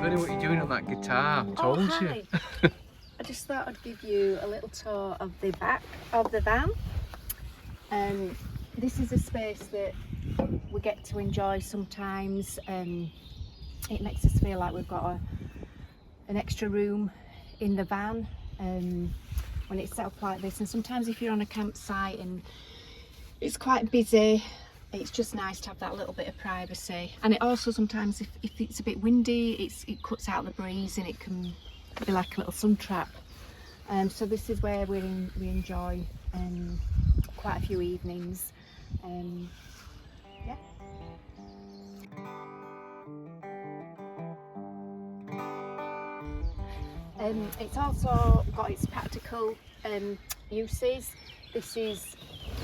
Look what you're doing on that guitar. Oh, Told hi. you. I just thought I'd give you a little tour of the back of the van. This is a space that we get to enjoy sometimes. It makes us feel like we've got an extra room in the van when it's set up like this. And sometimes if you're on a campsite and it's quite busy, it's just nice to have that little bit of privacy. And it also sometimes, if it's a bit windy, it cuts out the breeze and it can be like a little sun trap. So this is where we enjoy quite a few evenings. Yeah. It's also got its practical uses. This is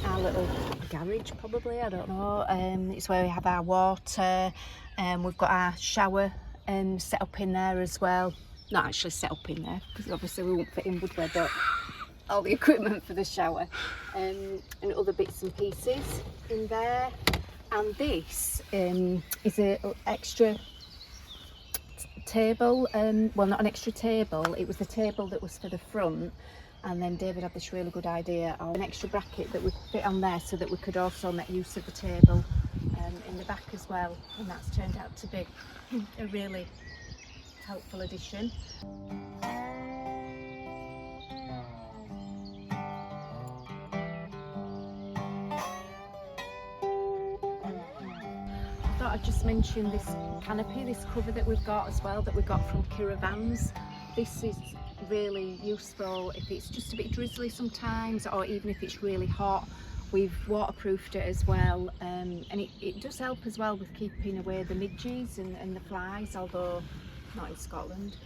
our little garage, probably, I don't know. It's where we have our water. We've got our shower set up in there as well. Not actually set up in there, because obviously we won't fit in, would we? But all the equipment for the shower and other bits and pieces in there. And this is an extra table. Well, not an extra table, it was the table that was for the front, and then David had this really good idea of an extra bracket that would fit on there so that we could also make use of the table in the back as well, and that's turned out to be a really helpful addition. I thought I'd just mention this canopy, this cover that we've got as well, that we got from Caravans. This is really useful if it's just a bit drizzly sometimes, or even if it's really hot. We've waterproofed it as well, and it does help as well with keeping away the midges and the flies, although not in Scotland.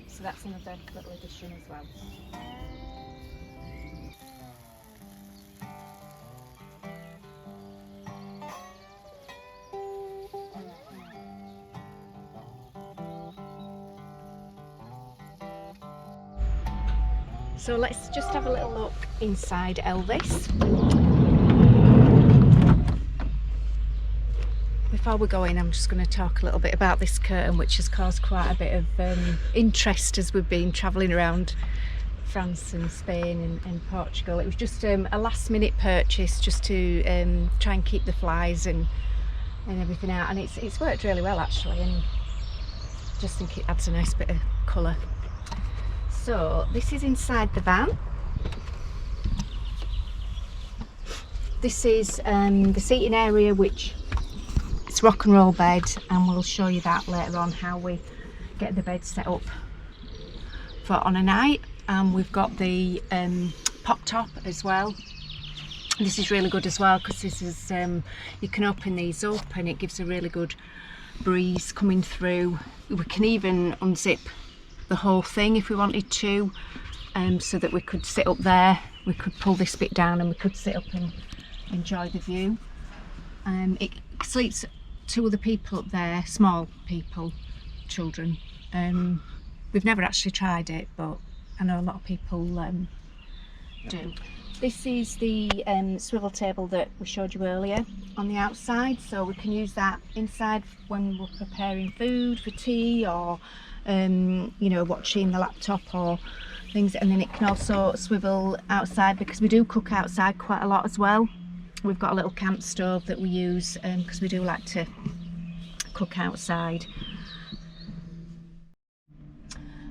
So that's another little addition as well. So let's just have a little look inside Elvis. Before we go in, I'm just going to talk a little bit about this curtain, which has caused quite a bit of interest as we've been travelling around France and Spain and Portugal. It was just a last minute purchase just to try and keep the flies and everything out, and it's worked really well actually, and just think it adds a nice bit of colour. So this is inside the van. This is the seating area, which it's rock and roll bed, and we'll show you that later on, how we get the bed set up for on a night. We've got the pop top as well. This is really good as well, because this is you can open these up and it gives a really good breeze coming through. We can even unzip the whole thing if we wanted to, so that we could sit up there. We could pull this bit down and we could sit up and enjoy the view. It sleeps 2 other people up there, small people, children. We've never actually tried it, but I know a lot of people do. This is the swivel table that we showed you earlier on the outside, so we can use that inside when we're preparing food for tea, or you know, watching the laptop or things. And then it can also swivel outside, because we do cook outside quite a lot as well. We've got a little camp stove that we use because we do like to cook outside.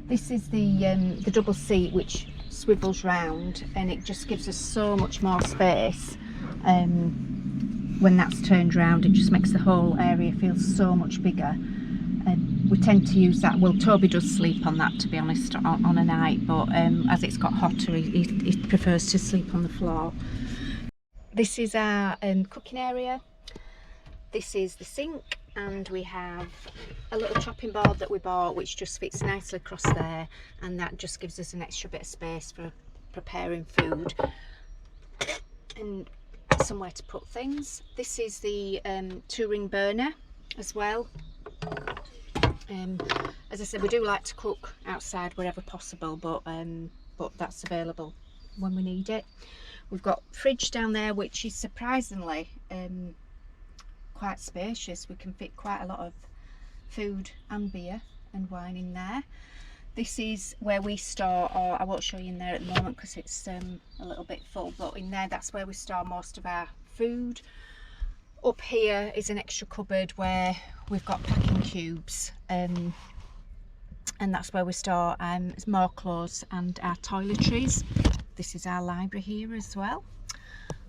This is the double seat, which swivels round, and it just gives us so much more space. When that's turned round, it just makes the whole area feel so much bigger. We tend to use that. Well, Toby does sleep on that, to be honest, on a night, but as it's got hotter, he prefers to sleep on the floor. This is our cooking area. This is the sink, and we have a little chopping board that we bought, which just fits nicely across there, and that just gives us an extra bit of space for preparing food and somewhere to put things. This is the 2-ring burner as well. As I said, we do like to cook outside wherever possible, but that's available when we need it. We've got fridge down there, which is surprisingly quite spacious. We can fit quite a lot of food and beer and wine in there. This is where we store, or I won't show you in there at the moment because it's a little bit full, but in there that's where we store most of our food. Up here is an extra cupboard where we've got packing cubes, and that's where we store more clothes and our toiletries. This is our library here as well.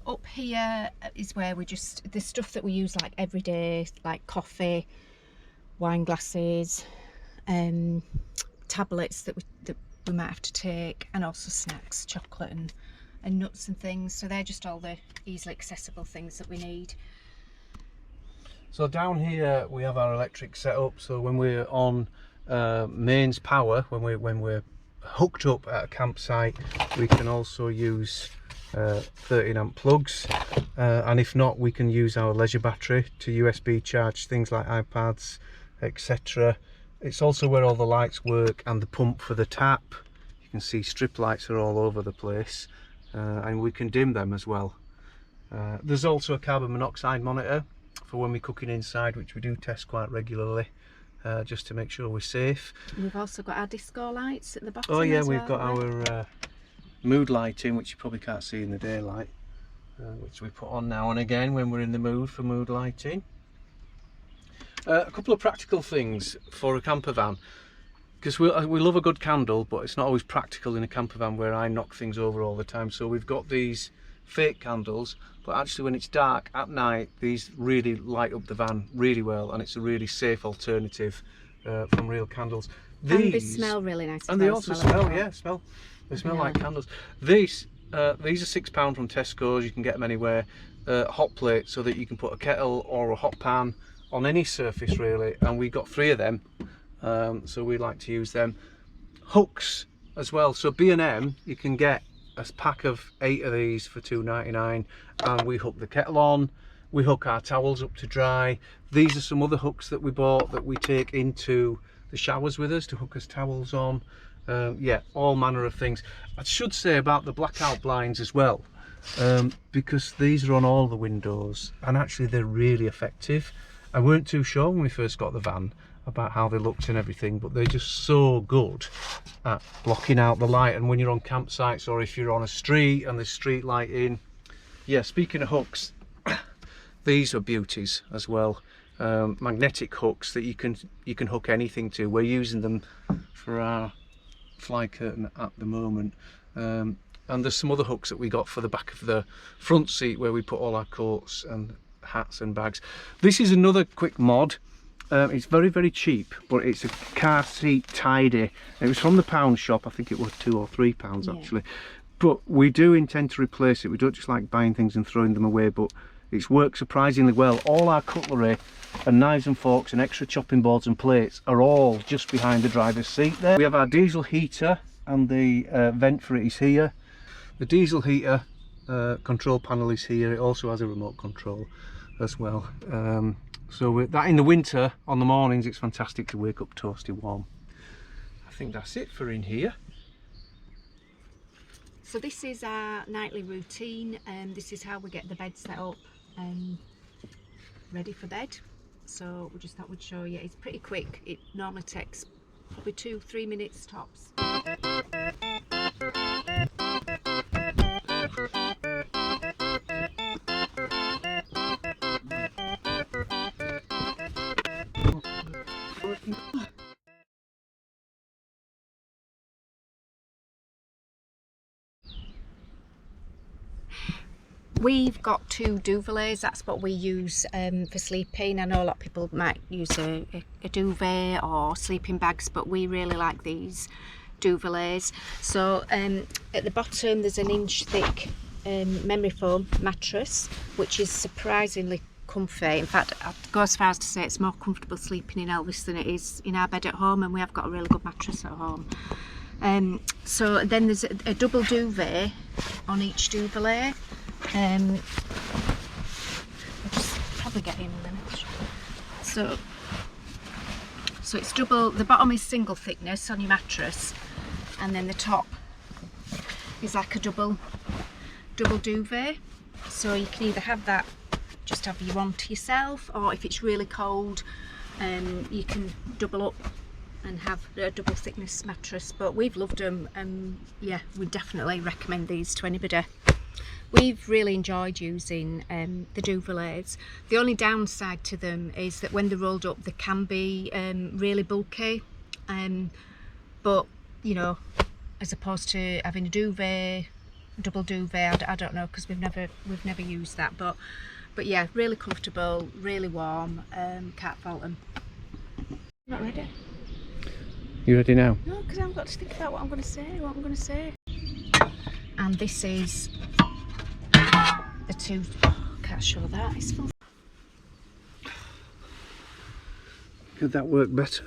Up here is where we just, the stuff that we use like every day, like coffee, wine glasses, tablets that we might have to take, and also snacks, chocolate and nuts and things. So they're just all the easily accessible things that we need. So down here we have our electric setup, so when we're on mains power, when we're hooked up at a campsite, we can also use 13 amp plugs, and if not, we can use our leisure battery to USB charge things like iPads, etc. It's also where all the lights work and the pump for the tap. You can see strip lights are all over the place, and we can dim them as well. There's also a carbon monoxide monitor for when we're cooking inside, which we do test quite regularly, just to make sure we're safe. We've also got our disco lights at the bottom. Oh yeah, as we've well, got our mood lighting, which you probably can't see in the daylight, which we put on now and again when we're in the mood for mood lighting. A couple of practical things for a camper van, because we love a good candle, but it's not always practical in a camper van where I knock things over all the time. So we've got these fake candles, but actually when it's dark at night, these really light up the van really well, and it's a really safe alternative from real candles. And they smell really nice. And they also smell, they smell like candles. These are £6 from Tesco's. You can get them anywhere. Hot plate, so that you can put a kettle or a hot pan on any surface really, and we got 3 of them, so we like to use them. Hooks as well, so B&M, you can get a pack of 8 of these for £2.99, and we hook the kettle on, we hook our towels up to dry. These are some other hooks that we bought that we take into the showers with us to hook us towels on. Yeah, all manner of things. I should say about the blackout blinds as well, because these are on all the windows, and actually they're really effective. I weren't too sure when we first got the van about how they looked and everything, but they're just so good at blocking out the light. And when you're on campsites, or if you're on a street and there's street lighting. Yeah, speaking of hooks, these are beauties as well. Magnetic hooks that you can hook anything to. We're using them for our fly curtain at the moment. And there's some other hooks that we got for the back of the front seat where we put all our coats and hats and bags. This is another quick mod. It's very cheap, but it's a car seat tidy. It was from the pound shop. I think it was £2 or £3 actually. But we do intend to replace it. We don't just like buying things and throwing them away, but it's worked surprisingly well. All our cutlery and knives and forks and extra chopping boards and plates are all just behind the driver's seat there. We have our diesel heater, and the vent for it is here. The diesel heater control panel is here. It also has a remote control as well. So with that, in the winter on the mornings, it's fantastic to wake up toasty warm. I think that's it for in here. So this is our nightly routine, and this is how we get the bed set up and ready for bed. So we just thought we'd show you. It's pretty quick. It normally takes probably 2-3 minutes tops. We've got 2 duvets. That's what we use for sleeping. I know a lot of people might use a duvet or sleeping bags, but we really like these duvets. So at the bottom there's an inch thick memory foam mattress, which is surprisingly comfy. In fact, I'd go as far as to say it's more comfortable sleeping in Elvis than it is in our bed at home, and we have got a really good mattress at home. So then there's a double duvet on each duvet. I'll just probably get in a minute. So it's double. The bottom is single thickness on your mattress, and then the top is like a double duvet. So you can either have that, just have your one to yourself, or if it's really cold, you can double up and have a double thickness mattress, but we've loved them, and yeah, we definitely recommend these to anybody. We've really enjoyed using the Duvaliers. The only downside to them is that when they're rolled up they can be really bulky, but you know, as opposed to having a duvet, double duvet, I don't know, because we've never used that, but yeah, really comfortable, really warm, can't fault them. Not ready. You ready now? No, because I've got to think about what I'm going to say. And this is the two. Oh, can't show that. It's full. Could that work better?